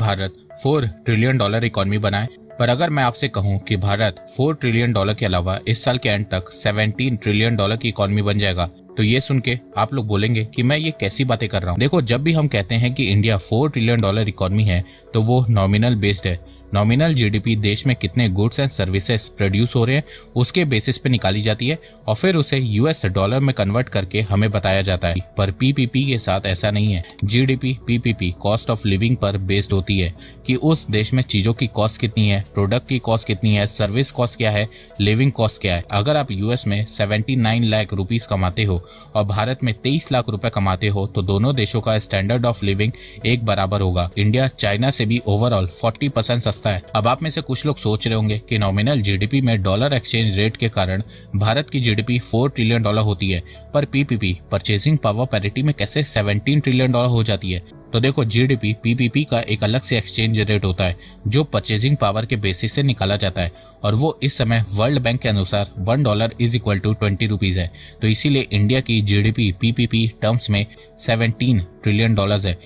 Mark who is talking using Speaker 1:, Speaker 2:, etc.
Speaker 1: Bharat 4 trillion dollar economy बनाए, पर अगर मैं आपसे कहूं कि भारत 4 ट्रिलियन डॉलर के अलावा इस साल के एंड तक 17 ट्रिलियन डॉलर की इकोनॉमी बन जाएगा, तो ये सुन के आप लोग बोलेंगे कि मैं ये कैसी बातें कर रहा हूँ। देखो, जब भी हम कहते हैं कि इंडिया 4 ट्रिलियन डॉलर इकोनॉमी है, तो वो नॉमिनल बेस्ड है। नॉमिनल जीडीपी देश में कितने गुड्स एंड सर्विसेज प्रोड्यूस हो रहे हैं उसके बेसिस पे निकाली जाती है और फिर उसे यूएस डॉलर में कन्वर्ट करके हमें बताया जाता है। पर पीपीपी के साथ ऐसा नहीं है। GDP PPP cost of living पर बेस्ड होती है कि उस देश में चीजों की कॉस्ट कितनी है, प्रोडक्ट की कॉस्ट कितनी है, सर्विस कॉस्ट क्या है, लिविंग कॉस्ट क्या है। अगर आप यूएस में 79 लाख रुपीस कमाते हो और भारत में 23 लाख रुपए कमाते हो, तो दोनों देशों का स्टैंडर्ड ऑफ लिविंग एक बराबर होगा। इंडिया चाइना से भी ओवरऑल 40% सस्ता है। अब आप में से कुछ लोग सोच रहे होंगे कि नॉमिनल जीडीपी में डॉलर एक्सचेंज रेट के कारण भारत की जीडीपी 4 ट्रिलियन डॉलर होती है, पर पीपीपी परचेजिंग पावर पैरिटी में कैसे 17 ट्रिलियन डॉलर हो जाती है। तो देखो, जीडीपी पीपीपी का एक अलग से एक्सचेंज रेट होता है जो परचेजिंग पावर के बेसिस से निकाला जाता है, और वो इस समय वर्ल्ड बैंक के अनुसार $1 इज इक्वल टू 20 रुपीज है। तो इसीलिए इंडिया की जीडीपी पीपीपी टर्म्स में 17 ट्रिलियन डॉलर्स है।